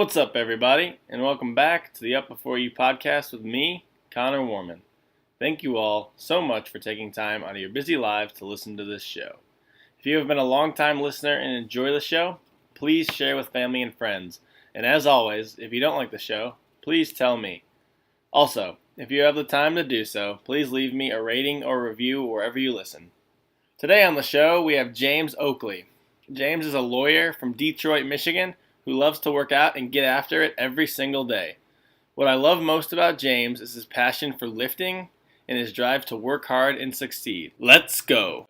What's up, everybody, and welcome back to the Up Before You podcast with me, Connor Warman. Thank you all so much for taking time out of your busy lives to listen to this show. If you have been a long-time listener and enjoy the show, please share with family and friends. And as always, if you don't like the show, please tell me. Also, if you have the time to do so, please leave me a rating or review wherever you listen. Today on the show, we have James Oakley. James is a lawyer from Detroit, Michigan, who loves to work out and get after it every single day. What I love most about James is his passion for lifting and his drive to work hard and succeed. Let's go!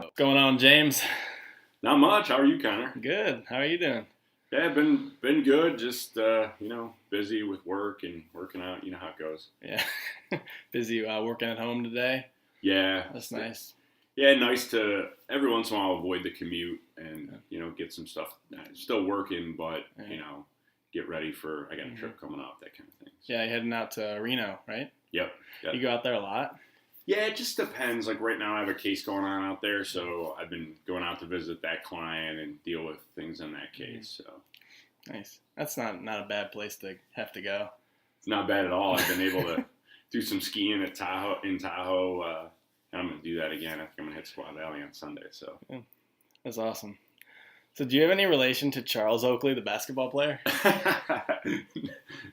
What's going on, James? Not much. How are you, Connor? Good. How are you doing? Yeah, been good. Just busy with work and working out. You know how it goes. Yeah. Busy working at home today? Yeah. That's nice. Yeah, nice to every once in a while avoid the commute and get some stuff. Still working, but get ready for. I got a trip coming up. That kind of thing. So. Yeah, you're heading out to Reno, right? Yep. You go out there a lot? Yeah, it just depends. Like right now I have a case going on out there, so I've been going out to visit that client and deal with things in that case. So nice. That's not a bad place to have to go. It's not bad at all. I've been able to do some skiing at Tahoe. And I'm going to do that again. I think I'm going to hit Squaw Valley on Sunday. So that's awesome. So do you have any relation to Charles Oakley, the basketball player?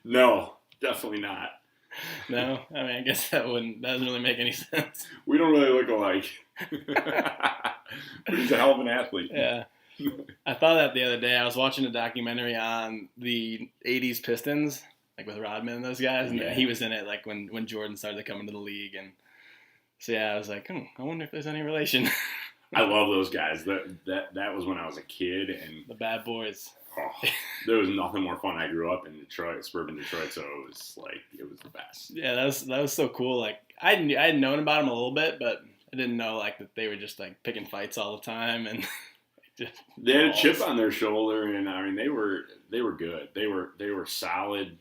No, definitely not. No? I mean, I guess that doesn't really make any sense. We don't really look alike. But he's a hell of an athlete. Yeah. I thought that the other day. I was watching a documentary on the 80s Pistons, like with Rodman and those guys, and he was in it like when Jordan started coming to the league. And so, yeah, I was like, I wonder if there's any relation. I love those guys. That was when I was a kid. And the bad boys. Oh, there was nothing more fun. I grew up in Detroit, suburban Detroit, so it was the best. Yeah, that was so cool. Like I had known about them a little bit, but I didn't know like that they were just like picking fights all the time and they had a chip on their shoulder, and I mean they were good. They were solid,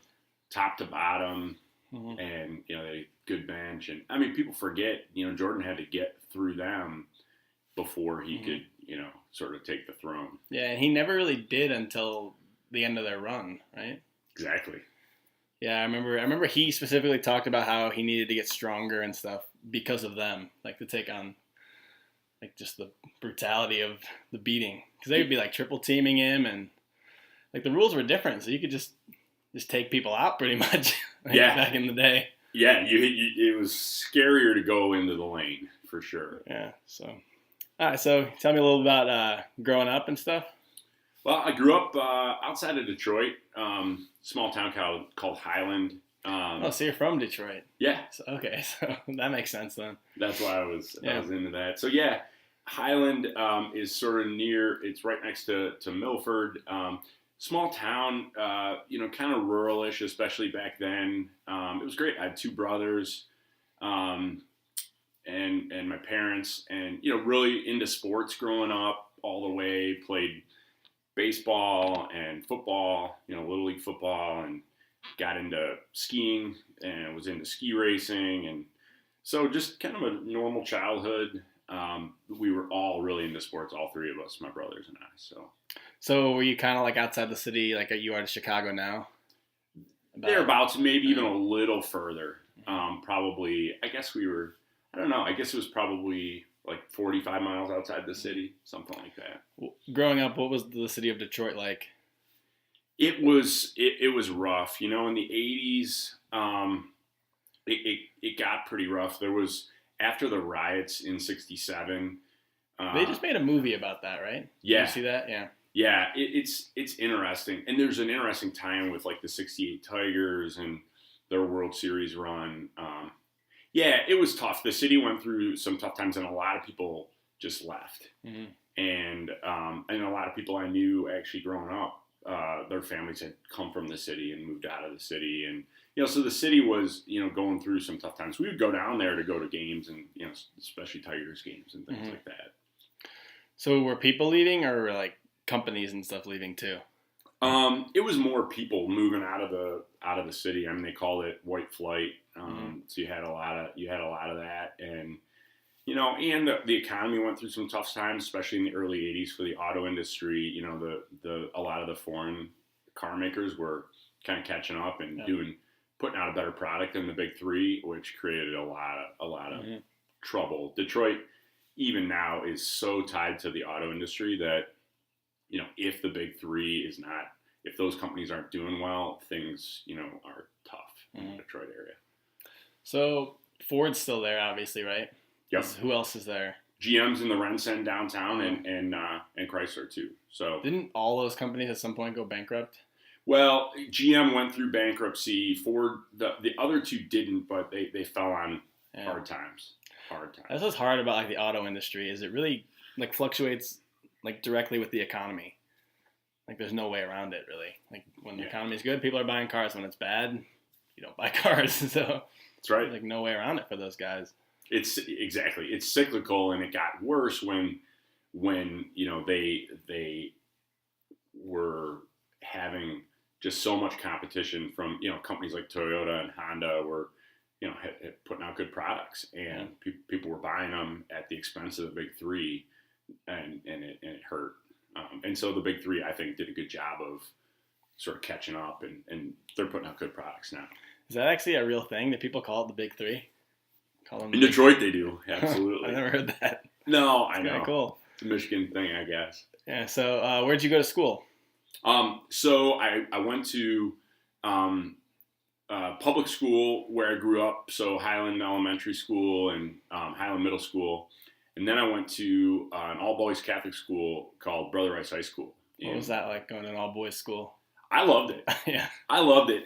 top to bottom, and they had a good bench. And I mean people forget Jordan had to get through them before he could sort of take the throne. Yeah, and he never really did until the end of their run, right? Exactly. Yeah, I remember he specifically talked about how he needed to get stronger and stuff because of them, like to take on like just the brutality of the beating, because they would be like triple teaming him, and like the rules were different, so you could just take people out pretty much. Back in the day. Yeah, it was scarier to go into the lane for sure. Yeah, so. All right, so tell me a little about growing up and stuff. Well, I grew up outside of Detroit, small town called Highland. So you're from Detroit? Yeah. So that makes sense then. That's why I was into that. So yeah, Highland is sort of near. It's right next to Milford. Small town, kind of ruralish, especially back then. It was great. I had two brothers. And my parents, and really into sports growing up all the way. Played baseball and football, little league football, and got into skiing and was into ski racing, and so just kind of a normal childhood. We were all really into sports, all three of us, my brothers and I. So were you kind of like outside the city, like you are in Chicago now? Thereabouts, maybe even a little further. Probably, I guess we were. I don't know. I guess it was probably like 45 miles outside the city, something like that. Growing up, what was the city of Detroit like? It was rough. In the 80s, it got pretty rough. There was, after the riots in 67. They just made a movie about that, right? Yeah. Did you see that? Yeah. Yeah, it's interesting. And there's an interesting tie-in with like the 68 Tigers and their World Series run. Yeah, it was tough. The city went through some tough times, and a lot of people just left. Mm-hmm. And a lot of people I knew actually growing up, their families had come from the city and moved out of the city. And, so the city was, going through some tough times. We would go down there to go to games and, especially Tigers games and things like that. So were people leaving, or were like companies and stuff leaving too? It was more people moving out of the city. I mean, they called it white flight. So you had a lot of that, and and the economy went through some tough times, especially in the early '80s for the auto industry. The a lot of the foreign car makers were kind of catching up and putting out a better product than the big three, which created a lot of trouble. Detroit, even now, is so tied to the auto industry that if the big three is not, if those companies aren't doing well, things, are tough in the Detroit area. So Ford's still there, obviously, right? Yep. Who else is there? GM's in the Rensen downtown and Chrysler too. So didn't all those companies at some point go bankrupt? Well, GM went through bankruptcy. Ford, the other two didn't, but they fell on hard times. That's what's hard about like the auto industry is it really like fluctuates like directly with the economy. Like there's no way around it really. Like when the economy is good, people are buying cars. When it's bad, you don't buy cars. So that's right. There's like no way around it for those guys. It's cyclical, and it got worse when they were having just so much competition from companies like Toyota and Honda were putting out good products, and people were buying them at the expense of the big three, and it hurt. And so the big three, I think, did a good job of sort of catching up, and they're putting out good products now. Is that actually a real thing that people call it the big three? In Detroit, they do. Absolutely. I never heard that. No, I know. Cool. It's a Michigan thing, I guess. Yeah. So where'd you go to school? So I went to public school where I grew up. So Highland Elementary School and Highland Middle School. And then I went to an all-boys Catholic school called Brother Rice High School. What was that like, going to an all-boys school? I loved it. Yeah. I loved it.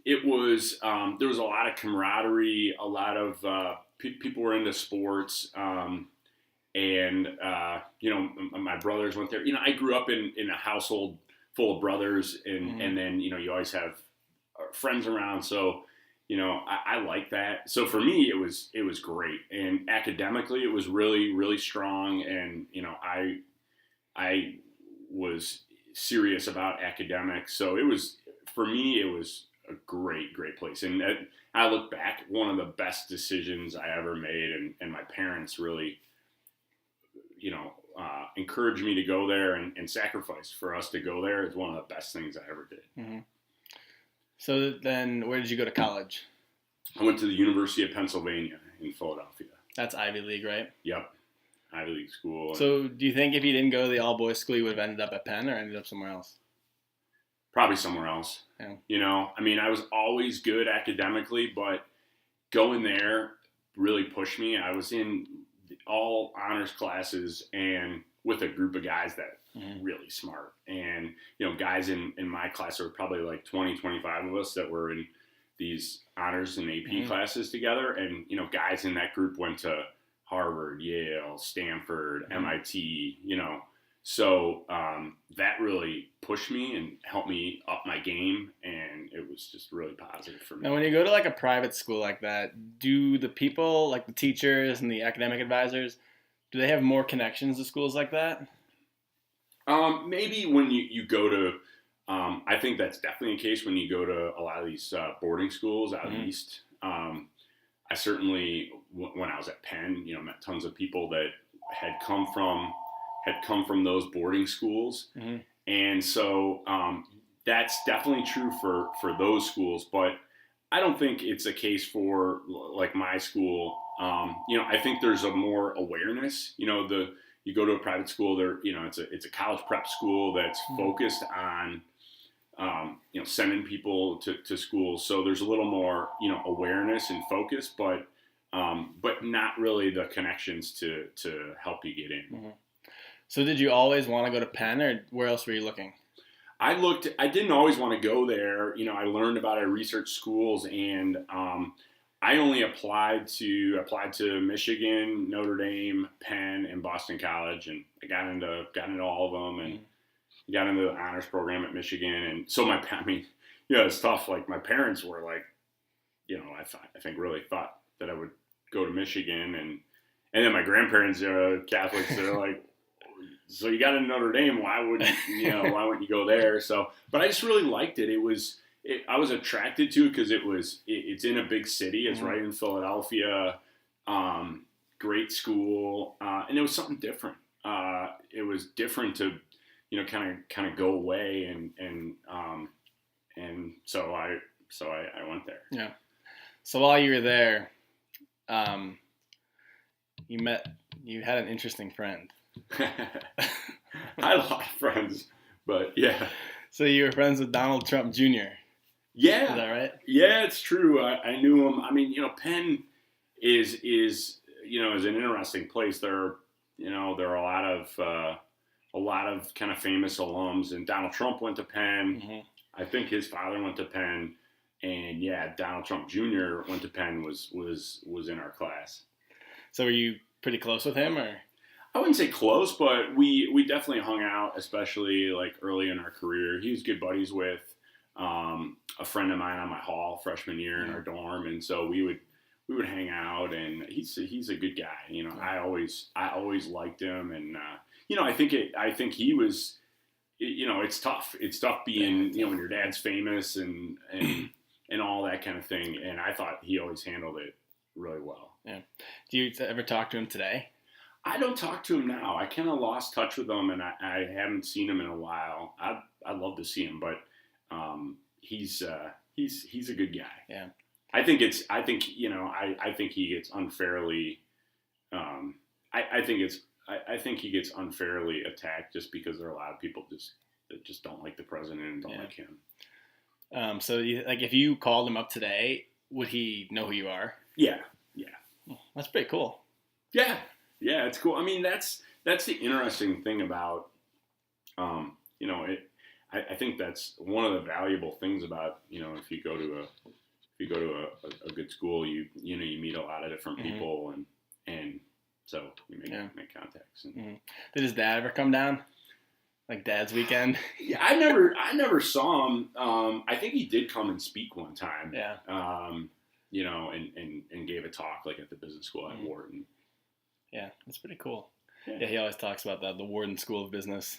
It was there was a lot of camaraderie, a lot of people were into sports, and my brothers went there. I grew up in a household full of brothers, and then you always have friends around, so I like that. So for me, it was great, and academically, it was really, really strong, and I was serious about academics, so for me it was a great place. And I look back, one of the best decisions I ever made, and my parents really, encouraged me to go there and sacrifice for us to go there. It's one of the best things I ever did. Mm-hmm. So then where did you go to college? I went to the University of Pennsylvania in Philadelphia. That's Ivy League, right? Yep. Ivy League school. So do you think if you didn't go to the all-boys school, you would have ended up at Penn or ended up somewhere else? Probably somewhere else. Yeah. I was always good academically, but going there really pushed me. I was in all honors classes and with a group of guys that really smart. And, guys in my class, there were probably like 20, 25 of us that were in these honors and AP classes together. And, guys in that group went to Harvard, Yale, Stanford, MIT, So that really pushed me and helped me up my game, and it was just really positive for me. Now, when you go to like a private school like that, do the people, like the teachers and the academic advisors, do they have more connections to schools like that? Maybe when you go to, I think that's definitely a case when you go to a lot of these boarding schools out east. I certainly, when I was at Penn, met tons of people that had come from those boarding schools. And so that's definitely true for those schools, but I don't think it's a case for like my school. I think there's a more awareness. You go to a private school, there, it's a college prep school that's focused on sending people to schools. So there's a little more awareness and focus, but not really the connections to help you get in. So did you always want to go to Penn, or where else were you looking? I didn't always want to go there. I learned about it, I researched schools, and I only applied to Michigan, Notre Dame, Penn, and Boston College, and I got into all of them, and got into the honors program at Michigan. And so it's tough. Like my parents were like, I think really thought that I would go to Michigan, And then my grandparents are Catholics. They're like, so you got in Notre Dame, why wouldn't you go there? So, but I just really liked it. I was attracted to it because it's in a big city. It's right in Philadelphia. Great school, and it was something different. It was different to, kind of go away, and so I went there. Yeah. So while you were there, you had an interesting friend. I had a lot of friends, but yeah. So you were friends with Donald Trump Jr. Yeah. Is that right? Yeah, it's true. I knew him. I mean, Penn is an interesting place. There are a lot of kind of famous alums, and Donald Trump went to Penn. Mm-hmm. I think his father went to Penn, and yeah, Donald Trump Jr. went to Penn. Was in our class. So were you pretty close with him, or? I wouldn't say close, but we definitely hung out, especially like early in our career. He was good buddies with a friend of mine on my hall freshman year in our dorm, and so we would hang out. And he's a good guy. I always liked him, and I think he was. It's tough. It's tough being when your dad's famous and all that kind of thing. And I thought he always handled it really well. Yeah. Do you ever talk to him today? I don't talk to him now. I kind of lost touch with him, and I haven't seen him in a while. I'd love to see him, but he's a good guy. Yeah. I think he gets unfairly. I think he gets unfairly attacked just because there are a lot of people that just don't like the president and don't like him. So if you called him up today, would he know who you are? Yeah. That's pretty cool. Yeah, it's cool. I mean, that's the interesting thing about, I think that's one of the valuable things about, if you go to a good school, you meet a lot of different people, and so you make contacts. And, Did his dad ever come down? Like Dad's Weekend? Yeah, I never saw him. I think he did come and speak one time. Yeah. And gave a talk like at the business school at Wharton. Yeah, that's pretty cool. Yeah, he always talks about that, the Wharton School of Business.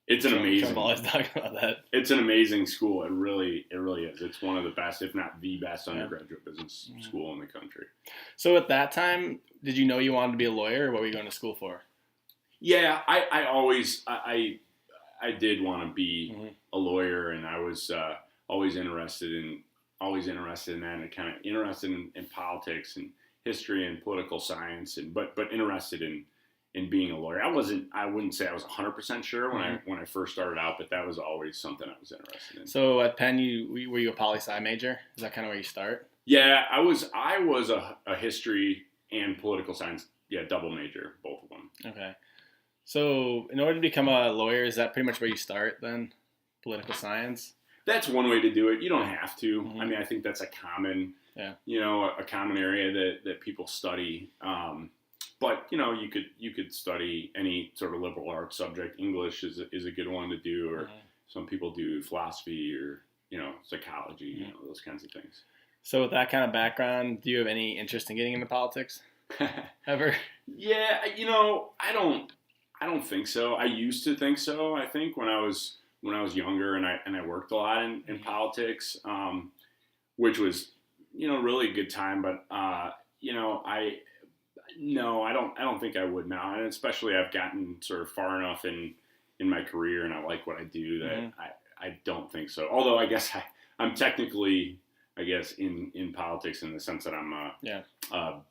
It's an amazing. Trump always talks about that. It's an amazing school. It really is. It's one of the best, if not the best, undergraduate business school in the country. So at that time, did you know you wanted to be a lawyer, or what were you going to school for? Yeah, I always did want to be a lawyer, and I was always interested in that, and kind of interested in politics and history and political science, but interested in being a lawyer. I wouldn't say I was 100% sure when I first started out, but that was always something I was interested in. So at Penn, were you a poli-sci major? Is that kind of where you start? Yeah, I was a history and political science, double major, both of them. Okay. So in order to become a lawyer, is that pretty much where you start then? Political science? That's one way to do it. You don't have to. I mean, I think that's a common, a common area that people study. But you could study any sort of liberal arts subject. English is a good one to do, or some people do philosophy or psychology, those kinds of things. So with that kind of background, do you have any interest in getting into politics? Ever? Yeah, I don't think so. I used to think so. I think when I was younger and I worked a lot in politics, which was really a good time. But I don't think I would now, and especially I've gotten sort of far enough in my career and I like what I do that I don't think so. Although I guess I'm technically in politics in the sense that I'm a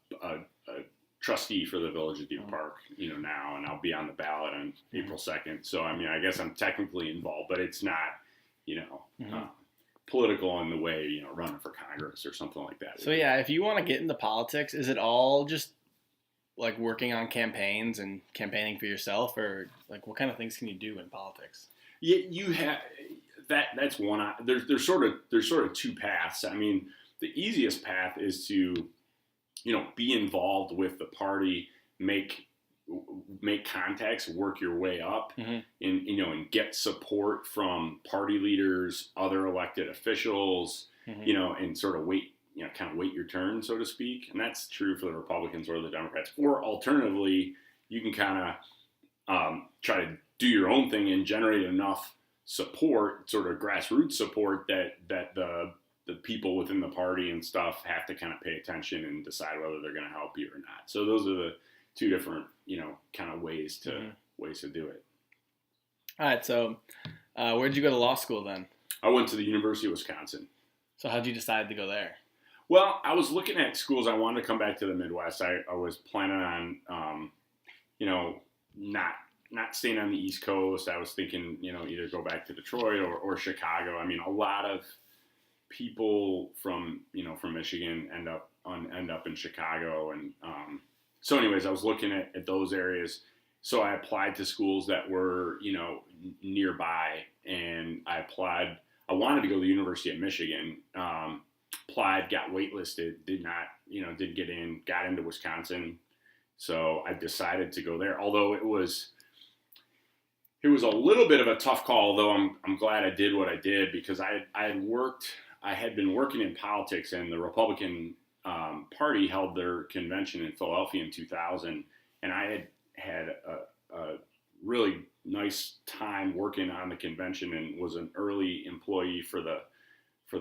trustee for the Village of Deer Park, now, and I'll be on the ballot on April 2nd. So, I mean, I guess I'm technically involved, but it's not, political in the way, running for Congress or something like that. So, yeah, if you want to get into politics, is it all just like working on campaigns and campaigning for yourself, or like what kind of things can you do in politics? Yeah, you have that's one. There's sort of two paths. I mean, the easiest path is to be involved with the party, make contacts, work your way up, and get support from party leaders, other elected officials, and sort of kind of wait your turn, so to speak. And that's true for the Republicans or the Democrats. Or alternatively, you can kind of try to do your own thing and generate enough support, sort of grassroots support, that the people within the party and stuff have to kind of pay attention and decide whether they're going to help you or not. So those are the two different, kind of ways to do it. All right. So where'd you go to law school then? I went to the University of Wisconsin. So how'd you decide to go there? Well, I was looking at schools. I wanted to come back to the Midwest. I was planning on, not staying on the East Coast. I was thinking, either go back to Detroit or Chicago. I mean, a lot of people from Michigan end up in Chicago. And so anyways, I was looking at those areas. So I applied to schools that were, nearby, and I wanted to go to the University of Michigan. Applied, got waitlisted, didn't get in, got into Wisconsin. So I decided to go there. Although it was a little bit of a tough call, though I'm glad I did what I did, because I had been working in politics, and the Republican Party held their convention in Philadelphia in 2000, and I had a really nice time working on the convention, and was an early employee for the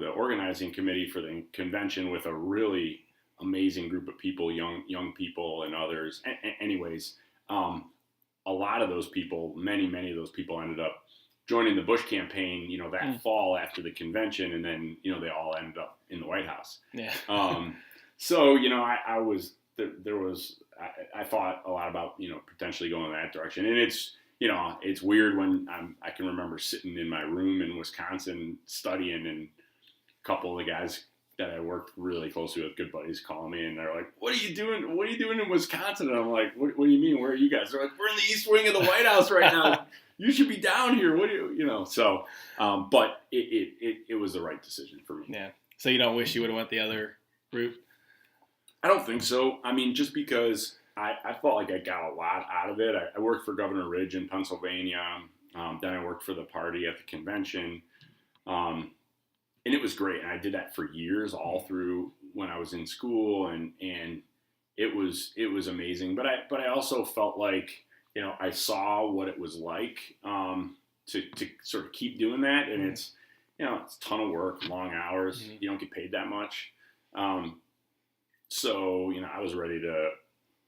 organizing committee for the convention, with a really amazing group of people, young people and others. Anyways, a lot of those people, many of those people, ended up joining the Bush campaign, that fall after the convention, and then they all ended up in the White House. Yeah. So I thought a lot about potentially going that direction, and it's weird when I can remember sitting in my room in Wisconsin studying, and a couple of the guys that I worked really closely with, good buddies, call me, and they're like, "What are you doing? What are you doing in Wisconsin?" And I'm like, "What do you mean? Where are you guys?" They're like, "We're in the East Wing of the White House right now. You should be down here. What do you?" So, but it was the right decision for me. Yeah. So you don't wish you would have went the other route? I don't think so. I mean, just because I felt like I got a lot out of it. I worked for Governor Ridge in Pennsylvania. Then I worked for the party at the convention. And it was great. And I did that for years, all through when I was in school, and it was amazing. But I also felt like, I saw what it was like to sort of keep doing that. And it's a ton of work, long hours. You don't get paid that much. So, I was ready to,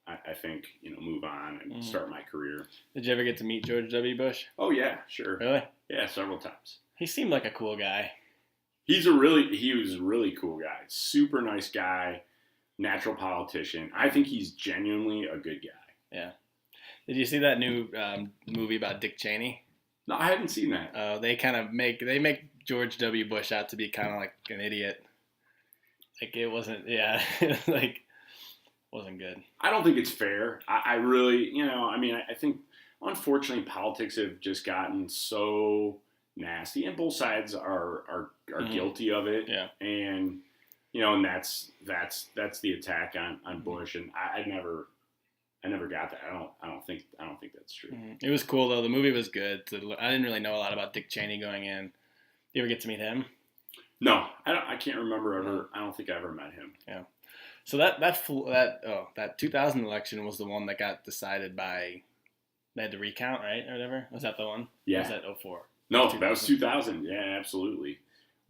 I think, move on and start my career. Did you ever get to meet George W. Bush? Oh, yeah, sure. Really? Yeah, several times. He seemed like a cool guy. He was a really cool guy. Super nice guy, natural politician. I think he's genuinely a good guy. Yeah. Did you see that new movie about Dick Cheney? No, I haven't seen that. They make George W. Bush out to be kind of like an idiot. Like it wasn't, wasn't good. I don't think it's fair. I really, I think unfortunately politics have just gotten so nasty, and both sides are guilty of it. Yeah. And and that's the attack on Bush, and I never got that. I don't think that's true. It was cool though. The movie was good. I didn't really know a lot about Dick Cheney going in. You ever get to meet him? No, I can't remember ever. I don't think I ever met him. Yeah. So that 2000 election was the one that got decided by, they had to recount, right, or whatever. Was that the one? Yeah. Or was that 04? No, that was 2000. Yeah, absolutely.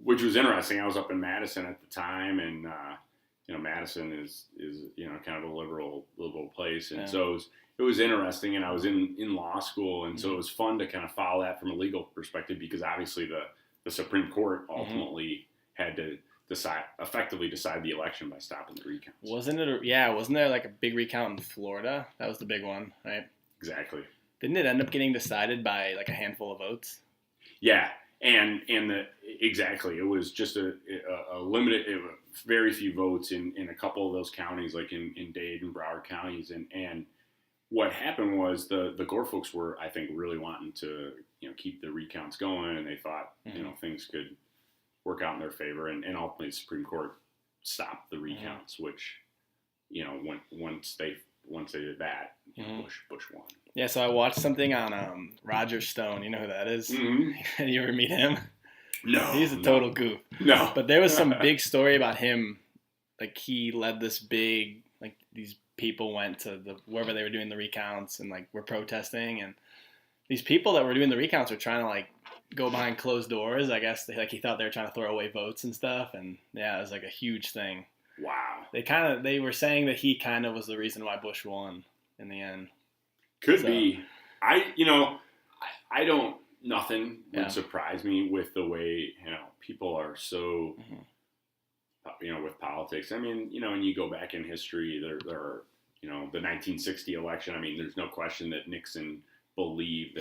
Which was interesting. I was up in Madison at the time, and Madison is kind of a liberal place, and so it was interesting. And I was in law school, and so it was fun to kind of follow that from a legal perspective, because obviously the Supreme Court ultimately had to effectively decide the election by stopping the recounts. Wasn't there like a big recount in Florida? That was the big one, right? Exactly. Didn't it end up getting decided by like a handful of votes? Yeah, and exactly. It was just a limited, very few votes in a couple of those counties, like in Dade and Broward counties, and what happened was the Gore folks were, I think, really wanting to keep the recounts going, and they thought things could work out in their favor, and ultimately the Supreme Court stopped the recounts, which once they did that, Bush won. Yeah, so I watched something on Roger Stone. You know who that is? Mm-hmm. You ever meet him? No. He's a total goof. No. But there was some big story about him like he led this big, like these people went to wherever they were doing the recounts and like were protesting, and these people that were doing the recounts were trying to like go behind closed doors. I guess he thought they were trying to throw away votes and stuff, and yeah, it was like a huge thing. Wow. They were saying that he kind of was the reason why Bush won in the end. Could be. I don't. Nothing would surprise me with the way people are so. With politics. I mean, when you go back in history, there are, the 1960 election. I mean, there's no question that Nixon believed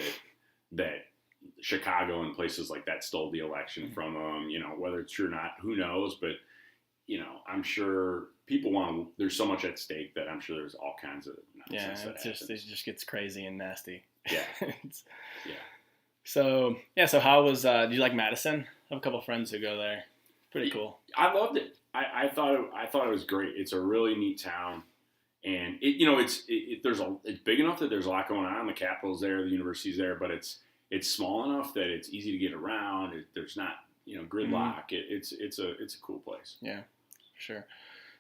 that Chicago and places like that stole the election from him. Whether it's true or not, who knows? But I'm sure people there's so much at stake that I'm sure there's all kinds of nonsense. It just gets crazy and nasty. Yeah. Yeah. So how was? Do you like Madison? I have a couple friends who go there. Pretty cool. I loved it. I thought it was great. It's a really neat town, and it's big enough that there's a lot going on. The Capitol's there, the university's there, but it's small enough that it's easy to get around. There's not gridlock. It's a cool place. Yeah, sure.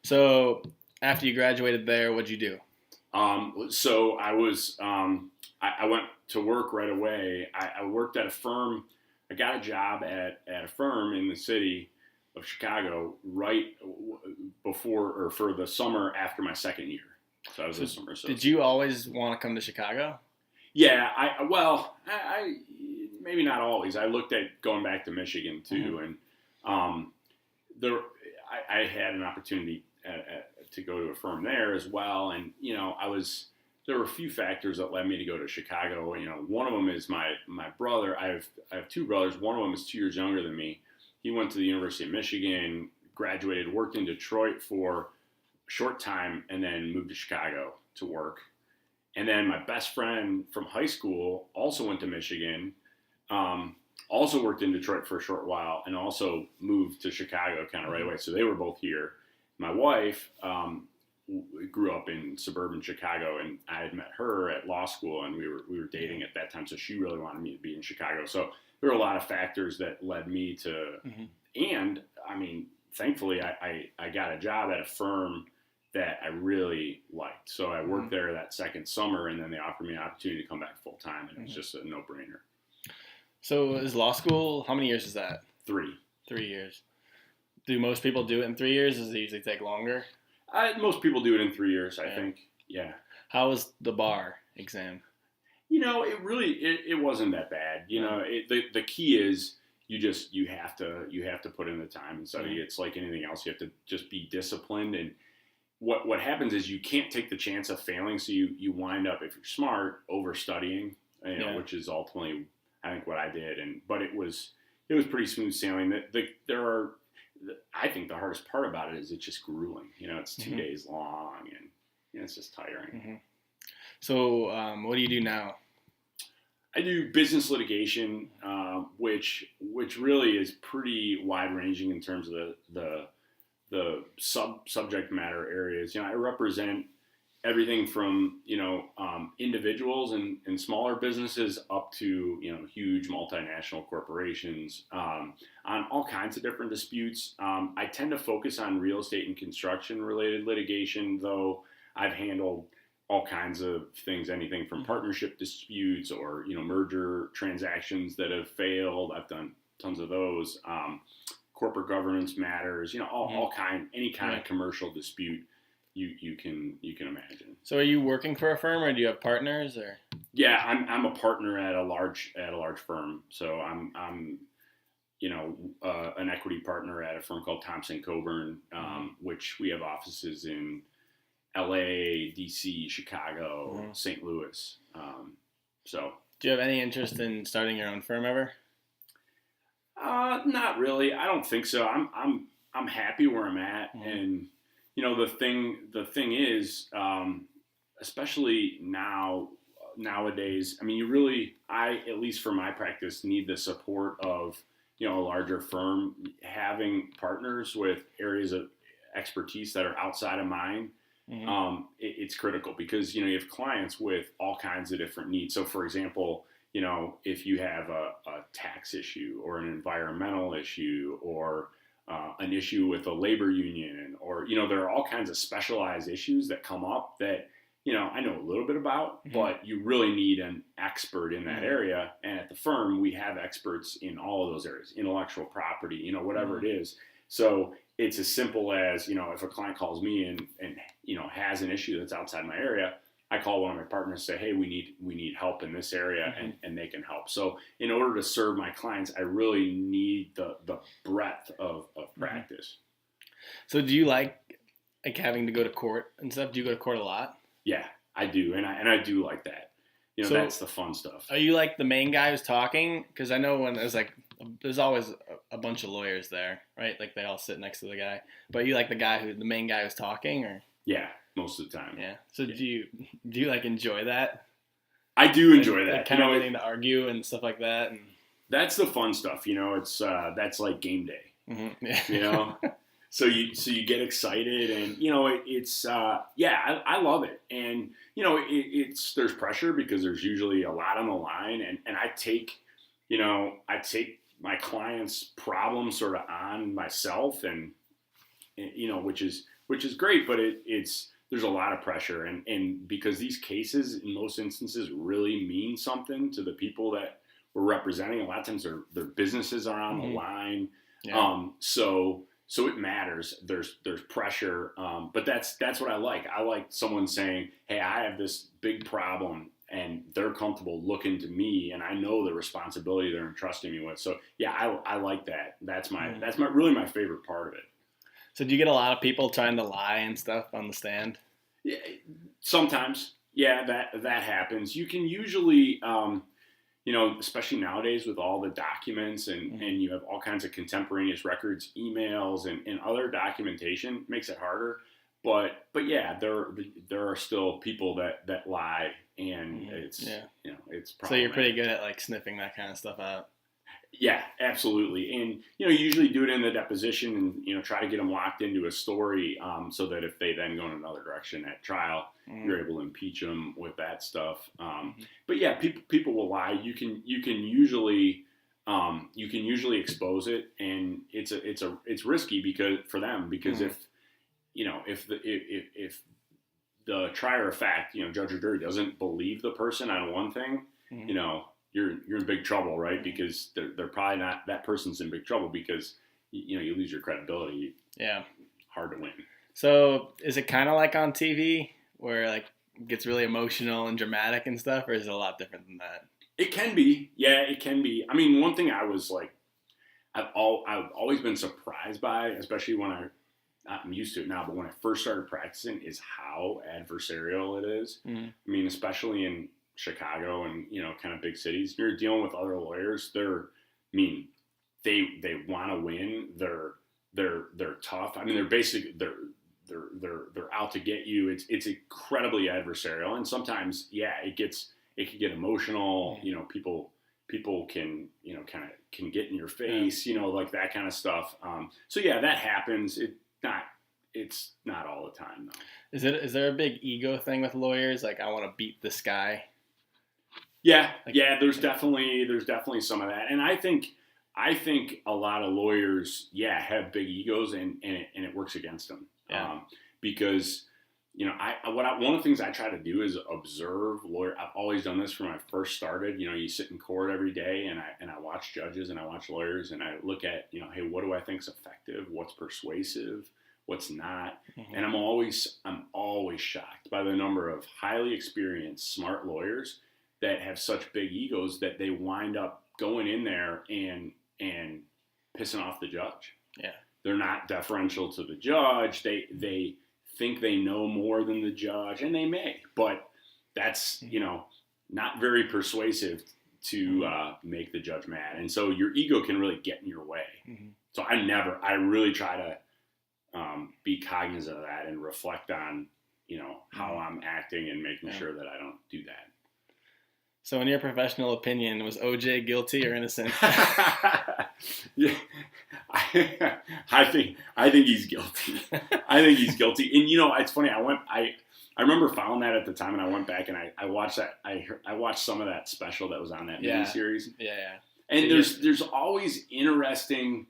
So after you graduated there, what'd you do? So I was I went to work right away. I worked at a firm. I got a job at a firm in the city of Chicago right before or for the summer after my second year. So I was a summer associate. Did you always want to come to Chicago? Yeah, I maybe not always. I looked at going back to Michigan too, and I had an opportunity to go to a firm there as well, and there were a few factors that led me to go to Chicago. One of them is my brother. I have two brothers. One of them is 2 years younger than me. He went to the University of Michigan, graduated, worked in Detroit for a short time, and then moved to Chicago to work. And then my best friend from high school also went to Michigan, also worked in Detroit for a short while, and also moved to Chicago kind of right away. So they were both here. My wife grew up in suburban Chicago, and I had met her at law school, and we were dating at that time. So she really wanted me to be in Chicago. So there were a lot of factors that led me to, and I mean, thankfully I got a job at a firm that I really liked. So I worked there that second summer, and then they offered me an opportunity to come back full time, and it was just a no-brainer. So is law school, how many years is that? 3. 3 years. Do most people do it in 3 years? Does it usually take longer? Most people do it in 3 years, I think. Yeah. How was the bar exam? It wasn't that bad. The key is you have to put in the time and study. It's like anything else. You have to just be disciplined. And what happens is you can't take the chance of failing. So you wind up, if you're smart, overstudying, which is ultimately, I think, what I did. But it was pretty smooth sailing. I think the hardest part about it is it's just grueling. It's 2 days long, and it's just tiring. So what do you do now? I do business litigation, which really is pretty wide ranging in terms of the subject matter areas. I represent everything from individuals and smaller businesses up to huge multinational corporations on all kinds of different disputes. I tend to focus on real estate and construction related litigation, though I've handled all kinds of things, anything from partnership disputes or merger transactions that have failed. I've done tons of those. Corporate governance matters, any kind of commercial dispute you can imagine. So are you working for a firm, or do you have partners, or? Yeah, I'm a partner at a large firm. So I'm an equity partner at a firm called Thompson Coburn, which we have offices in LA, DC, Chicago, St. Louis. So do you have any interest in starting your own firm ever? Not really. I don't think so. I'm happy where I'm at, and the thing is, especially nowadays. I mean, at least for my practice, need the support of a larger firm, having partners with areas of expertise that are outside of mine. It's critical because you have clients with all kinds of different needs. So, for example, if you have a tax issue or an environmental issue or an issue with a labor union, or, there are all kinds of specialized issues that come up that, I know a little bit about, but you really need an expert in that area. And at the firm, we have experts in all of those areas, intellectual property, whatever it is. So it's as simple as, if a client calls me and has an issue that's outside my area, I call one of my partners and say, hey, we need help in this area, and they can help. So in order to serve my clients, I really need the breadth of practice. So do you like having to go to court and stuff? Do you go to court a lot? Yeah, I do. And I do like that. So that's the fun stuff. Are you like the main guy who's talking? Because I know when there's always a bunch of lawyers there, right? Like they all sit next to the guy. But are you like the main guy who's talking, or? Yeah, most of the time. Yeah. So do you like enjoy that? I do enjoy that. Like kind of getting to argue and stuff like that. And that's the fun stuff. It's that's like game day. Yeah. So you get excited, and it's I love it, and there's pressure because there's usually a lot on the line, and I take my clients' problems sort of on myself, and which is great, but there's a lot of pressure, and because these cases in most instances really mean something to the people that we're representing. A lot of times their businesses are on the line, So it matters. There's pressure, but that's what I like. I like someone saying, "Hey, I have this big problem," and they're comfortable looking to me, and I know the responsibility they're entrusting me with. So yeah, I like that. That's really my favorite part of it. So do you get a lot of people trying to lie and stuff on the stand? Yeah, sometimes. Yeah, that happens. You can usually. Especially nowadays with all the documents and you have all kinds of contemporaneous records, emails, and other documentation, makes it harder. But yeah, there are still people that lie, and it's it's problematic. So you're pretty good at like sniffing that kind of stuff out. Yeah, absolutely. And, you usually do it in the deposition and, try to get them locked into a story so that if they then go in another direction at trial, you're able to impeach them with that stuff. But yeah, people will lie. You can usually expose it, and it's risky because if the trier of fact, judge or jury doesn't believe the person on one thing, you're in big trouble, right? Because they're probably not, that person's in big trouble because, you lose your credibility. Yeah. Hard to win. So is it kind of like on TV where like it gets really emotional and dramatic and stuff, or is it a lot different than that? It can be. Yeah, it can be. I mean, one thing I was like, I've always been surprised by, especially when I'm used to it now, but when I first started practicing, is how adversarial it is. I mean, especially in Chicago and kind of big cities, you're dealing with other lawyers. They want to win. They're tough. I mean, they're out to get you. It's incredibly adversarial, and sometimes it can get emotional. People can can get in your face. Like that kind of stuff. So yeah, that happens. It's not all the time though. Is there a big ego thing with lawyers? Like, I want to beat this guy. Yeah, there's definitely some of that, and I think a lot of lawyers, have big egos, and it works against them, because one of the things I try to do is observe lawyer. I've always done this from when I first started. You sit in court every day, and I watch judges and I watch lawyers, and I look at hey, what do I think is effective? What's persuasive? What's not? And I'm always shocked by the number of highly experienced, smart lawyers that have such big egos that they wind up going in there and pissing off the judge. Yeah. They're not deferential to the judge. They think they know more than the judge, and they may, but that's, not very persuasive to make the judge mad. And so your ego can really get in your way. So I really try to be cognizant of that and reflect on, how I'm acting and making sure that I don't do that. So in your professional opinion, was OJ guilty or innocent? Yeah, I think he's guilty. I think he's guilty. And it's funny. I remember following that at the time, and I went back and I watched that. I watched some of that special that was on that miniseries. Yeah. And there's always interesting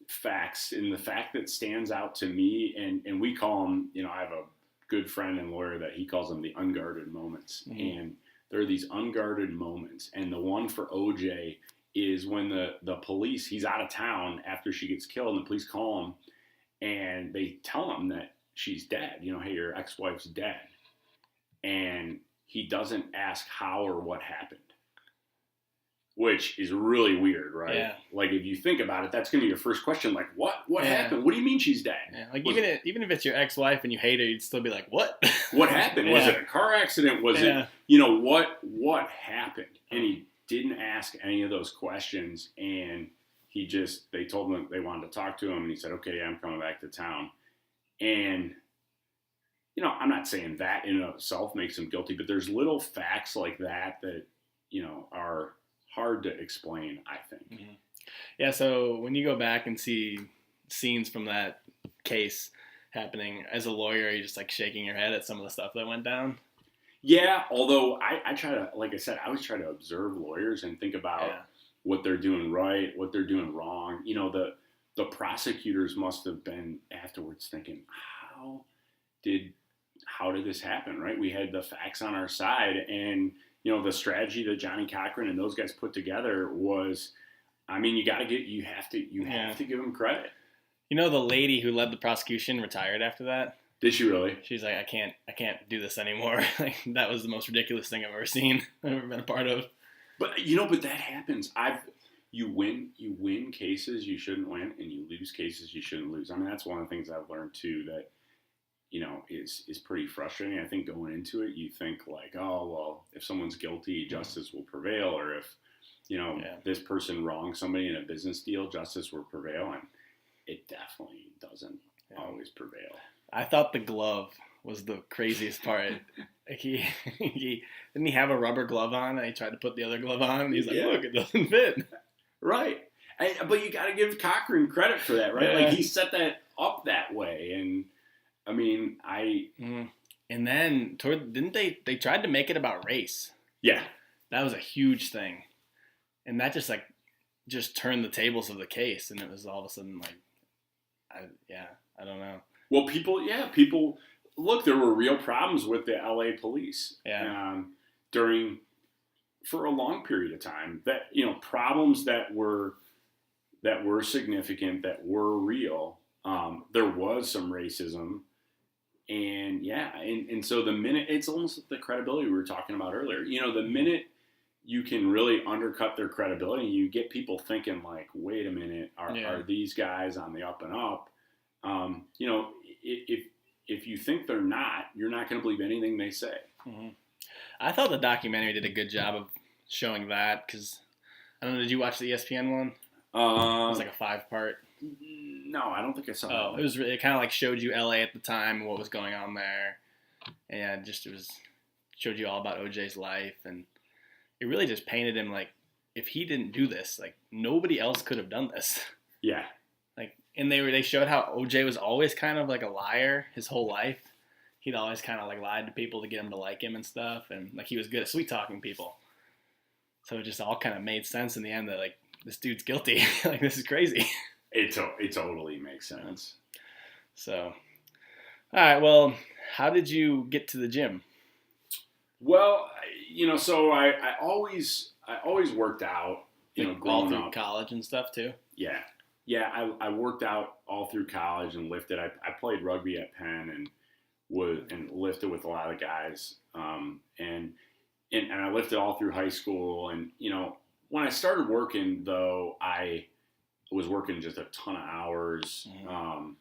facts, and the fact that stands out to me, and we call them, I have a good friend and lawyer that he calls them the unguarded moments. Mm-hmm. And there are these unguarded moments. And the one for OJ is when the police, he's out of town after she gets killed, and the police call him and they tell him that she's dead. Hey, your ex-wife's dead. And he doesn't ask how or what happened, which is really weird, right? Yeah. Like, if you think about it, that's going to be your first question. Like, what happened? What do you mean she's dead? Yeah. Like, even if it's your ex-wife and you hate her, you'd still be like, what? What happened? Was it a car accident? Was it, what happened? And he didn't ask any of those questions. And they told him they wanted to talk to him. And he said, okay, I'm coming back to town. And, I'm not saying that in itself makes him guilty, but there's little facts like that are hard to explain, I think. Mm-hmm. Yeah, so when you go back and see scenes from that case happening, as a lawyer, are you just like shaking your head at some of the stuff that went down? Yeah, although I try to, like I said, I always try to observe lawyers and think about what they're doing right, what they're doing wrong. The prosecutors must have been afterwards thinking, how did this happen, right? We had the facts on our side, and the strategy that Johnny Cochran and those guys put together was, you have to give them credit. The lady who led the prosecution retired after that. Did she really? She's like, I can't do this anymore. Like, that was the most ridiculous thing I've ever seen, I've ever been a part of. But but that happens. You win cases you shouldn't win, and you lose cases you shouldn't lose. That's one of the things I've learned too, that is pretty frustrating. I think going into it, you think like, oh, well, if someone's guilty, justice will prevail. Or if, this person wronged somebody in a business deal, justice will prevail. And it definitely doesn't always prevail. I thought the glove was the craziest part. Like he didn't he have a rubber glove on, and he tried to put the other glove on, and he's like, look, it doesn't fit. Right. But you got to give Cochran credit for that, right? Yeah. Like, he set that up that way. And and then didn't they tried to make it about race? Yeah, that was a huge thing, and that just turned the tables of the case, and it was all of a sudden like, I don't know. Well, people look. There were real problems with the L.A. police. Yeah. For a long period of time, that problems that were significant, that were real. There was some racism. And so the minute, it's almost like the credibility we were talking about earlier. The minute you can really undercut their credibility, you get people thinking like, wait a minute, are these guys on the up and up? If you think they're not, you're not going to believe anything they say. Mm-hmm. I thought the documentary did a good job of showing that, because, I don't know, did you watch the ESPN one? It was like a 5-part. No, I don't think I saw that. It kind of like showed you LA at the time and what was going on there, and showed you all about OJ's life, and it really just painted him like, if he didn't do this, like, nobody else could have done this. Yeah. Like, and they showed how OJ was always kind of like a liar his whole life. He'd always kind of like lied to people to get them to like him and stuff, and like he was good at sweet talking people. So it just all kind of made sense in the end that like, this dude's guilty. Like, this is crazy. It totally makes sense. So, all right. Well, how did you get to the gym? Well, so I always worked out. Like, all through college and stuff too. Yeah. I worked out all through college and lifted. I played rugby at Penn and lifted with a lot of guys. And I lifted all through high school. And when I started working, though, I was working just a ton of hours. Mm-hmm.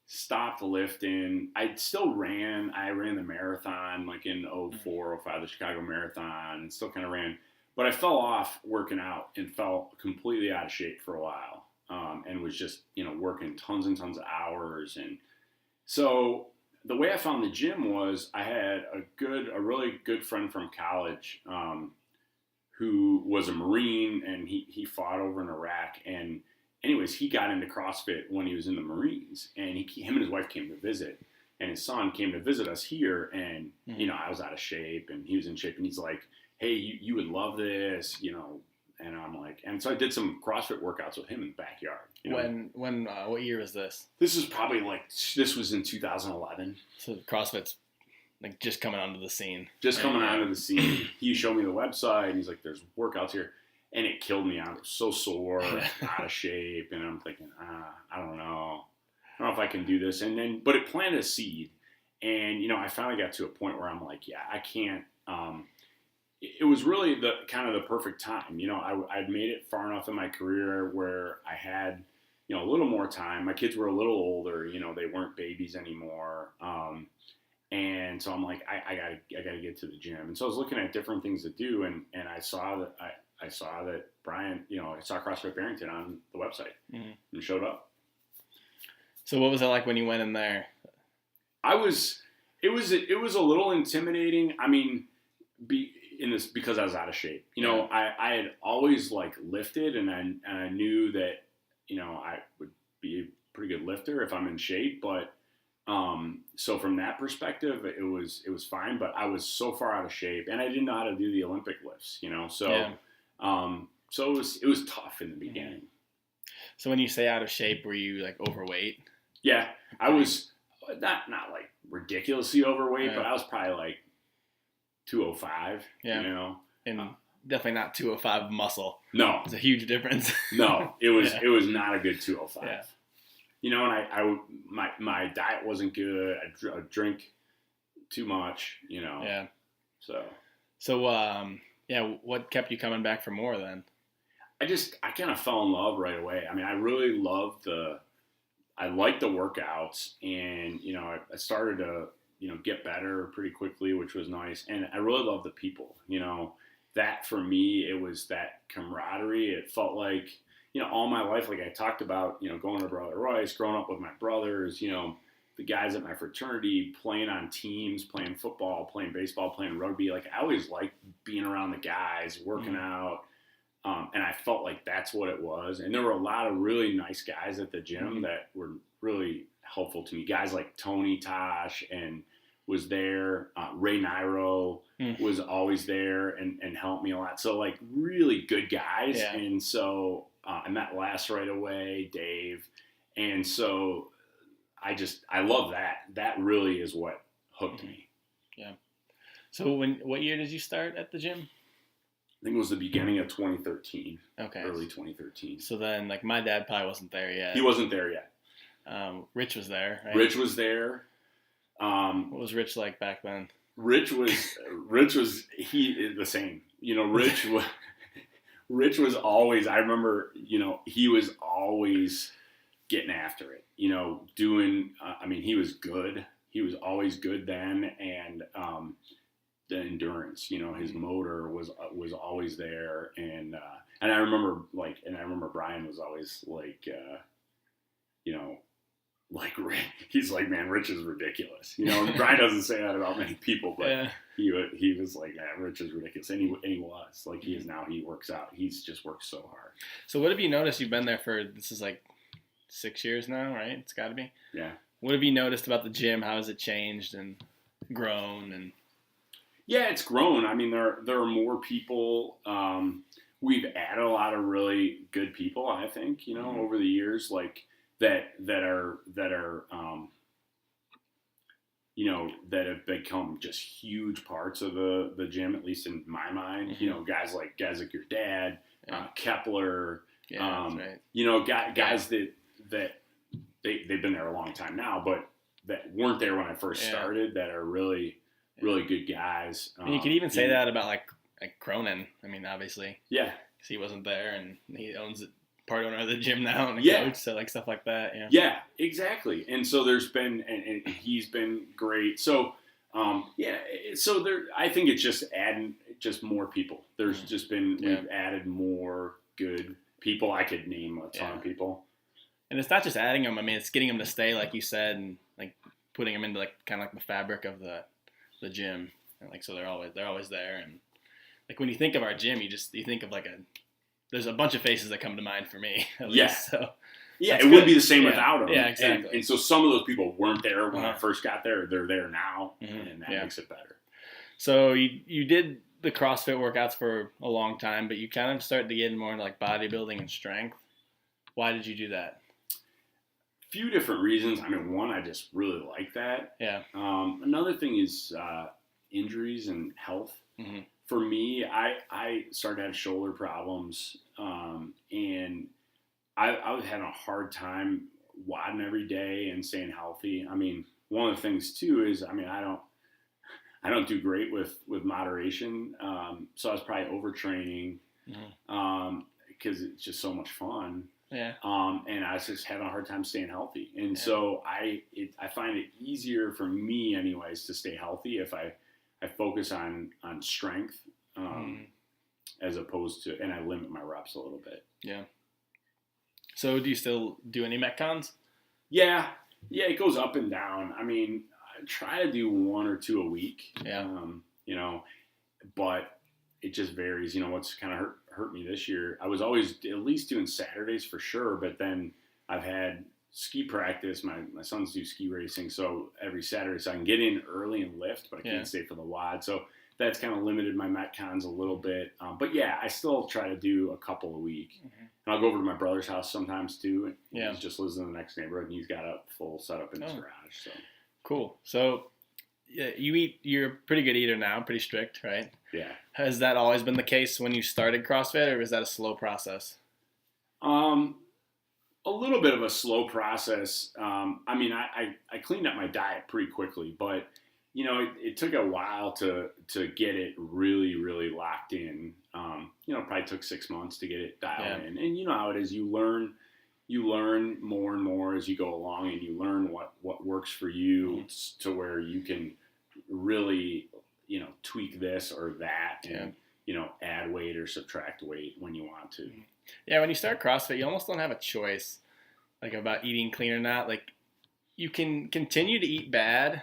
Stopped lifting. I still ran. I ran the marathon like in 04, 05, the Chicago Marathon, and still kind of ran. But I fell off working out and fell completely out of shape for a while, and was just working tons and tons of hours. And so the way I found the gym was I had a really good friend from college who was a Marine, and he fought over in Iraq. And anyways, he got into CrossFit when he was in the Marines, and him and his wife came to visit, and his son came to visit us here. And, I was out of shape and he was in shape, and he's like, hey, you would love this, And I'm like, and so I did some CrossFit workouts with him in the backyard. You know? What year was this? This is probably this was in 2011. So CrossFit's like just coming onto the scene. Just coming onto the scene. He showed me the website, and he's like, there's workouts here. And it killed me. I was so sore, out of shape, and I'm thinking, I don't know. I don't know if I can do this. But it planted a seed. And, you know, I finally got to a point where I'm like, yeah, I can't. It was really the kind of the perfect time. You know, I'd made it far enough in my career where I had, you know, a little more time. My kids were a little older. You know, they weren't babies anymore. And so I'm like, I gotta get to the gym. And so I was looking at different things to do, and I saw that Brian, you know, I saw CrossFit Barrington on the website and showed up. So what was it like when you went in there? It was a little intimidating. I mean, because I was out of shape. You know, I had always like lifted, and I knew that, you know, I would be a pretty good lifter if I'm in shape, but so from that perspective, it was fine, but I was so far out of shape, and I didn't know how to do the Olympic lifts, you know, so so it was tough in the beginning. So when you say out of shape, were you like overweight? Yeah, I was not like ridiculously overweight, but I was probably like 205. You know, and definitely not 205 muscle. No, it's a huge difference. No, it was it was not a good 205. Yeah. You know, and my diet wasn't good. I drink too much. You know. Yeah. So what kept you coming back for more then? I kind of fell in love right away. I mean, I really loved I liked the workouts, and, you know, I started to, you know, get better pretty quickly, which was nice. And I really loved the people, you know, that for me, it was that camaraderie. It felt like, you know, all my life, like I talked about, you know, going to Brother Royce, growing up with my brothers, you know, the guys at my fraternity, playing on teams, playing football, playing baseball, playing rugby. Like, I always liked being around the guys, working out. And I felt like that's what it was. And there were a lot of really nice guys at the gym that were really helpful to me. Guys like Tony Tosh and was there. Ray Nairo was always there and helped me a lot. So, like, really good guys. Yeah. And so I met Les right away, Dave. And so I love that. That really is what hooked me. Yeah. So what year did you start at the gym? I think it was the beginning of 2013. Okay. Early 2013. So then, like, my dad probably wasn't there yet. He wasn't there yet. Rich was there, right? Rich was there. What was Rich like back then? Rich was the same. You know, Rich was always, I remember, you know, he was always getting after it, you know, doing, I mean, he was good. He was always good then. And, the endurance, you know, his motor was always there. And I remember Brian was always like, you know, like, he's like, man, Rich is ridiculous. You know, and Brian doesn't say that about many people, but he was like, man, Rich is ridiculous. And he was like, he is now. He works out. He's just worked so hard. So what have you noticed? You've been there for, this is like 6 years now, right? It's got to be. Yeah. What have you noticed about the gym? How has it changed and grown? And yeah, it's grown. I mean, there are more people. We've added a lot of really good people, I think, you know, over the years, like that are you know, that have become just huge parts of the gym, at least in my mind. You know, guys like your dad, Kepler, right. You know, guys that they've been there a long time now, but that weren't there when I first started, that are really good guys. And you could even say that about like Cronin. I mean, obviously. Yeah. Because he wasn't there, and he owns part owner of the gym now, and coach, so like stuff like that. Yeah. Yeah, exactly. And so there's been, and he's been great. So, so there, I think it's just adding just more people. There's just been, we've added more good people. I could name a ton of people. And it's not just adding them. I mean, it's getting them to stay, like you said, and like putting them into like kind of like the fabric of the gym, and like so they're always there. And like when you think of our gym, you think of like there's a bunch of faces that come to mind for me. At least, so it would be the same without them. Yeah, exactly. And so some of those people weren't there when I first got there. They're there now, and that makes it better. So you did the CrossFit workouts for a long time, but you kind of started to get more into like bodybuilding and strength. Why did you do that? Few different reasons. I mean, one, I just really like that. Yeah. Another thing is injuries and health. Mm-hmm. For me, I started to have shoulder problems, and I was having a hard time wadding every day and staying healthy. I mean, one of the things too is, I mean, I don't do great with moderation, so I was probably overtraining because it's just so much fun. Yeah. And I was just having a hard time staying healthy. And so I find it easier for me anyways to stay healthy if I focus on strength as opposed to, and I limit my reps a little bit. Yeah. So do you still do any Metcons? Yeah, it goes up and down. I mean, I try to do 1 or 2 a week. Yeah. But it just varies. What's kind of hurt me this year, I was always at least doing Saturdays for sure, but then I've had ski practice. My sons do ski racing, so every Saturday, so I can get in early and lift, but I can't stay for the WOD. So that's kind of limited my Metcons a little bit. But yeah, I still try to do a couple a week. Mm-hmm. And I'll go over to my brother's house sometimes too. He just lives in the next neighborhood, and he's got a full setup in his garage. So cool. So yeah, you're a pretty good eater now, pretty strict, right? Yeah. Has that always been the case when you started CrossFit, or was that a slow process? A little bit of a slow process. I mean, I cleaned up my diet pretty quickly, but it took a while to get it really, really locked in. Probably took 6 months to get it dialed in. And you know how it is. You learn more and more as you go along, and you learn what works for you to where you can really, tweak this or that and, add weight or subtract weight when you want to. Yeah, when you start CrossFit, you almost don't have a choice, like, about eating clean or not. Like, you can continue to eat bad,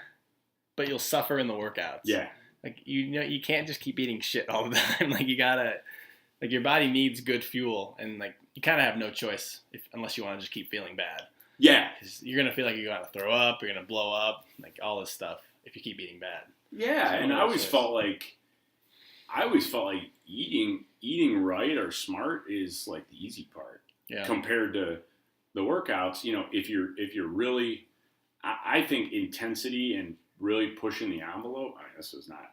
but you'll suffer in the workouts. Yeah. Like, you can't just keep eating shit all the time. Like, you gotta, like, your body needs good fuel, and, like, you kind of have no choice unless you want to just keep feeling bad. Yeah. 'Cause you're going to feel like you're going to throw up, you're going to blow up, like, all this stuff if you keep eating bad. Yeah, and I always felt like eating right or smart is like the easy part compared to the workouts. If you're really, I think intensity and really pushing the envelope. I mean, this is not.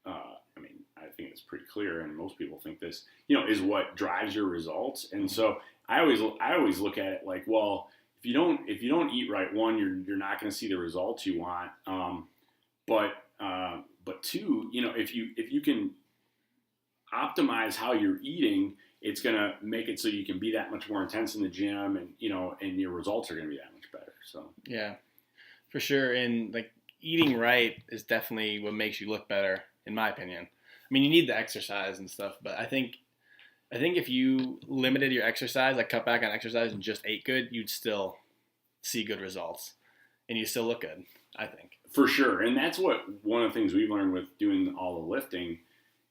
I think it's pretty clear, and most people think this. Is what drives your results. And so I always look at it like, well, if you don't eat right, one, you're not going to see the results you want. But two, if you can optimize how you're eating, it's going to make it so you can be that much more intense in the gym, and and your results are going to be that much better. So yeah, for sure. And like, eating right is definitely what makes you look better, in my opinion. I mean, you need the exercise and stuff, but I think if you limited your exercise, like cut back on exercise and just ate good, you'd still see good results, and you still look good, I think. For sure. And that's one of the things we've learned with doing all the lifting,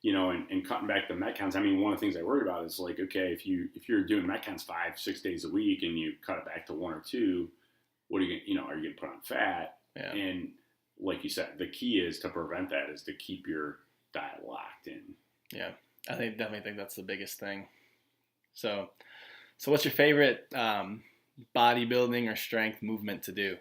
and cutting back the Metcons. I mean, one of the things I worry about is like, okay, if you're doing Metcons 5-6 days a week and you cut it back to 1 or 2, what are you going are you going to put on fat? Yeah. And like you said, the key is to prevent that is to keep your diet locked in. Yeah. I definitely think that's the biggest thing. So what's your favorite bodybuilding or strength movement to do?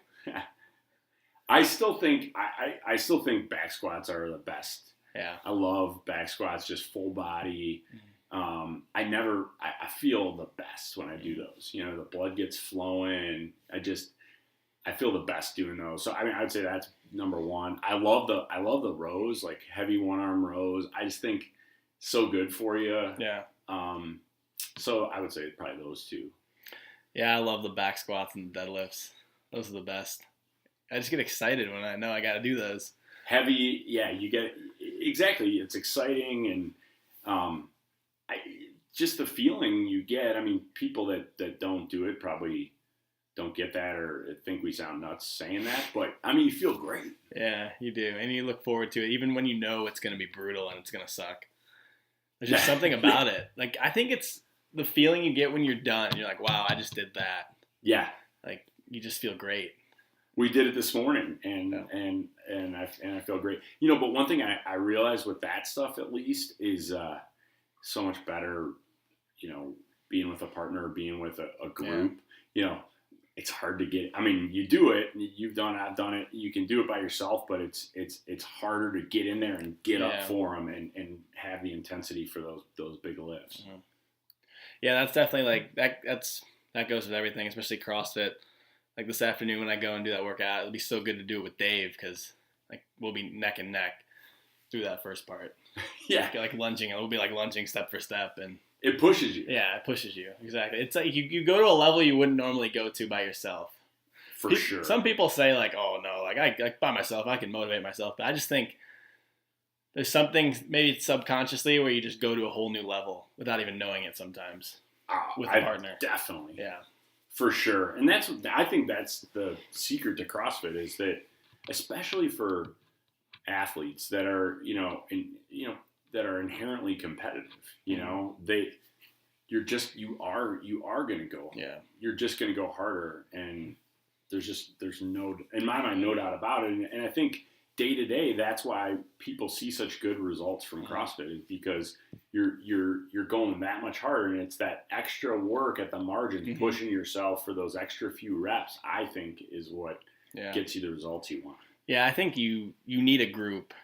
I still think back squats are the best. Yeah. I love back squats, just full body. I feel the best when I do those. The blood gets flowing. I feel the best doing those. So I mean, I would say that's number one. I love the rows, like heavy one arm rows. I just think so good for you. Yeah. So I would say probably those two. Yeah, I love the back squats and deadlifts. Those are the best. I just get excited when I know I got to do those. Heavy, yeah, you get exactly. It's exciting, and just the feeling you get. I mean, people that don't do it probably don't get that or think we sound nuts saying that, but I mean, you feel great. Yeah, you do, and you look forward to it, even when you know it's going to be brutal and it's going to suck. There's just something about it. Like, I think it's the feeling you get when you're done. You're like, wow, I just did that. Yeah. Like, you just feel great. We did it this morning, and I feel great. But one thing I realized with that stuff at least is so much better. Being with a partner, being with a group. It's hard to get. I mean, you do it. You've done it. I've done it. You can do it by yourself, but it's harder to get in there and get up for them and have the intensity for those big lifts. Mm-hmm. Yeah, that's definitely like that. That goes with everything, especially CrossFit. Like this afternoon when I go and do that workout, it'll be so good to do it with Dave because like we'll be neck and neck through that first part. Yeah, like lunging. We'll be like lunging step for step and. It pushes you. Yeah, it pushes you. Exactly. It's like you go to a level you wouldn't normally go to by yourself. For sure. Some people say like, oh no, like I by myself, I can motivate myself. But I just think there's something maybe subconsciously where you just go to a whole new level without even knowing it sometimes with a partner. Definitely. Yeah. For sure. And I think that's the secret to CrossFit is that especially for athletes that are, that are inherently competitive, you are going to go. Yeah. You're just going to go harder, and there's no, in my mind, no doubt about it. And I think day to day, that's why people see such good results from CrossFit is because you're going that much harder, and it's that extra work at the margins, pushing yourself for those extra few reps. I think is what gets you the results you want. Yeah, I think you need a group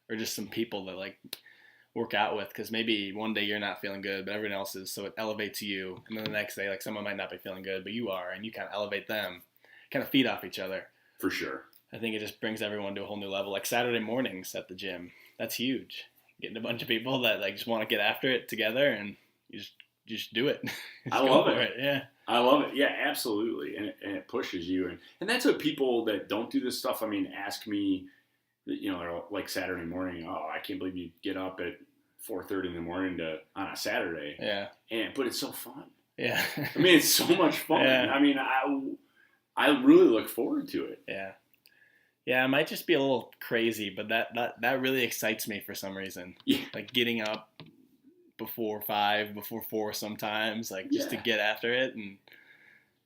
or just some people that like work out with, because maybe one day you're not feeling good but everyone else is, so it elevates you, and then the next day like someone might not be feeling good but you are, and you kind of elevate them, kind of feed off each other. For sure. I think it just brings everyone to a whole new level. Like Saturday mornings at the gym, that's huge. Getting a bunch of people that like just want to get after it together, and you just do it. I love it. Yeah, I love it. Yeah, absolutely, and it pushes you, and that's what people that don't do this stuff. I mean, ask me. They're like Saturday morning. Oh, I can't believe you get up at 4:30 in the morning on a Saturday. Yeah. But it's so fun. Yeah. I mean, it's so much fun. Yeah. I mean, I really look forward to it. Yeah. Yeah, it might just be a little crazy, but that really excites me for some reason. Yeah. Like getting up before 5, before 4 sometimes, like just to get after it, and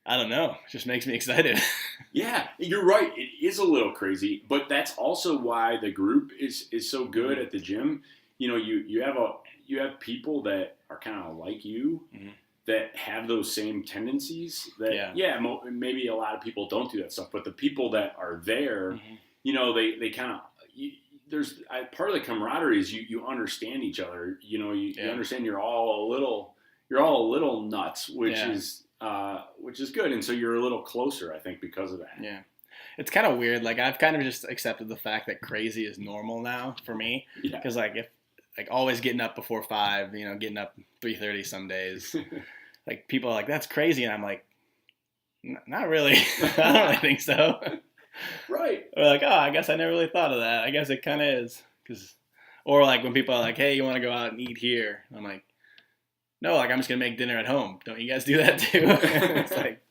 I don't know, it just makes me excited. Yeah, you're right. It is a little crazy, but that's also why the group is so good at the gym. You have people that are kind of like you that have those same tendencies. That maybe a lot of people don't do that stuff, but the people that are there, they kind of. There's part of the camaraderie is you understand each other. You understand you're all a little nuts, which is good, and so you're a little closer, I think, because of that. Yeah, it's kind of weird. Like I've kind of just accepted the fact that crazy is normal now for me. Yeah. Because if always getting up before 5, getting up 3:30 some days, like people are like that's crazy, and I'm like, not really. I don't really think so. Right. Or like, oh, I guess I never really thought of that. I guess it kind of is. Or like when people are like, hey, you want to go out and eat here? I'm like, no, like I'm just going to make dinner at home. Don't you guys do that too? It's like,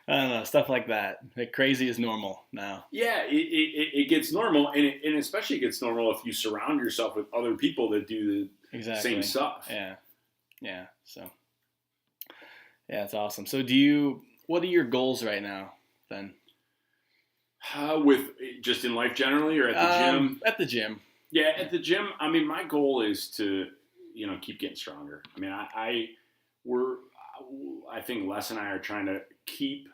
I don't know, stuff like that. Like crazy is normal now. Yeah, it gets normal, and especially it gets normal if you surround yourself with other people that do the same stuff. Yeah. Yeah. So, yeah, it's awesome. So what are your goals right now then? With just in life generally, or at the gym? At the gym. Yeah, at the gym. I mean, my goal is to, keep getting stronger. I mean, I think Les and I are trying to keep,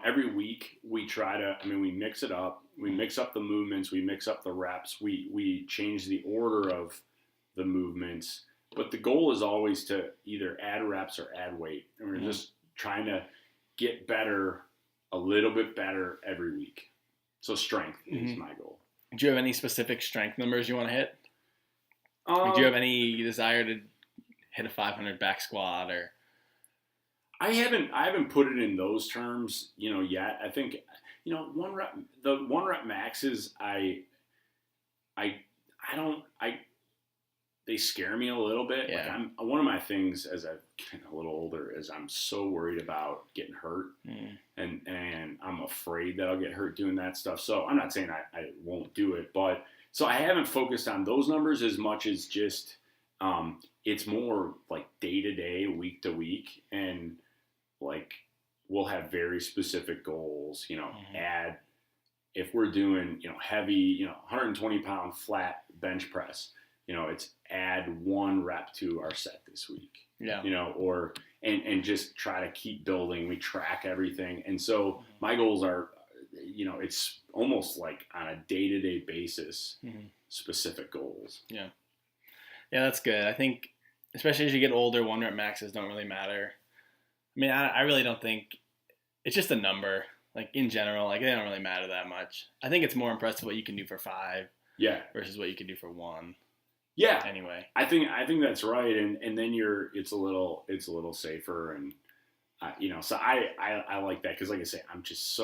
every week we try to. I mean, we mix it up. We mix up the movements. We mix up the reps. We change the order of the movements. But the goal is always to either add reps or add weight, and we're just trying to get better. A little bit better every week. So strength is my goal. Do you have any specific strength numbers you want to hit? Do you have any desire to hit a 500 back squat or? I haven't put it in those terms, yet. I think, the one rep maxes, they scare me a little bit. Yeah. Like one of my things as I've gotten a little older is I'm so worried about getting hurt, and I'm afraid that I'll get hurt doing that stuff. So I'm not saying I won't do it, but so I haven't focused on those numbers as much as just it's more like day to day, week to week, and like we'll have very specific goals, Mm-hmm. if we're doing, heavy, 120 pound flat bench press, it's add 1 rep to our set this week, Yeah. or, and just try to keep building. We track everything. And so my goals are, it's almost like on a day-to-day basis, specific goals. Yeah. Yeah, that's good. I think, especially as you get older, 1 rep maxes don't really matter. I mean, I really don't think it's just a number. Like in general, like they don't really matter that much. I think it's more impressive what you can do for 5 Yeah. versus what you can do for 1. Yeah. Anyway, I think that's right. And then it's a little safer. And, so I like that. Cause like I say, I'm just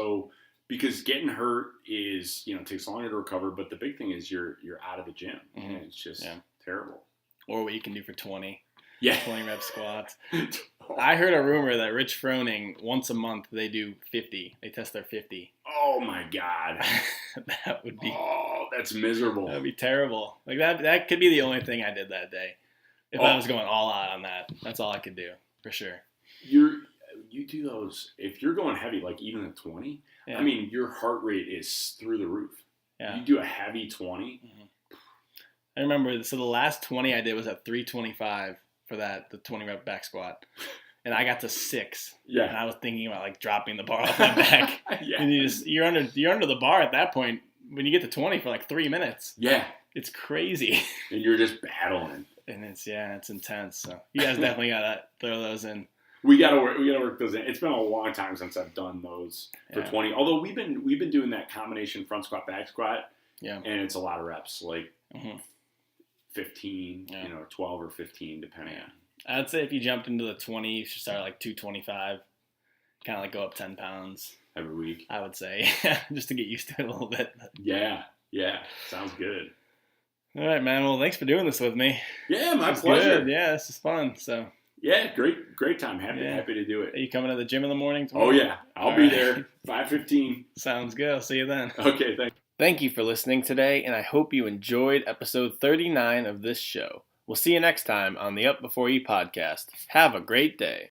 because getting hurt is, takes longer to recover. But the big thing is you're out of the gym, and it's just terrible. Or what you can do for 20. Yeah. 20 rep squats. I heard a rumor that Rich Froning, once a month, they do 50. They test their 50. Oh, my God. That would be... Oh, that's miserable. That would be terrible. Like, that could be the only thing I did that day. If I was going all out on that, that's all I could do, for sure. You do those... If you're going heavy, like even a 20, I mean, your heart rate is through the roof. Yeah. You do a heavy 20. I remember, so the last 20 I did was at 325 for the 20 rep back squat. And I got to 6. Yeah. And I was thinking about like dropping the bar off my back. Yeah. And you're under the bar at that point when you get to 20 for like 3 minutes. Yeah. It's crazy. And you're just battling. And it's intense. So you guys definitely gotta throw those in. We gotta work those in. It's been a long time since I've done those for 20. Although we've been doing that combination front squat back squat. Yeah. And it's a lot of reps, like 15, 12 or 15 depending on. I'd say if you jumped into the 20, you should start at like 225. Kind of like go up 10 pounds. Every week? I would say, just to get used to it a little bit. Yeah. Sounds good. All right, man. Well, thanks for doing this with me. Yeah, my pleasure. Good. Yeah, this is fun. So. Yeah, great time. Happy to do it. Are you coming to the gym in the morning tomorrow? Oh, yeah. I'll be there, 5:15. Sounds good. I'll see you then. Okay, thanks. Thank you for listening today, and I hope you enjoyed episode 39 of this show. We'll see you next time on the Up Before You podcast. Have a great day.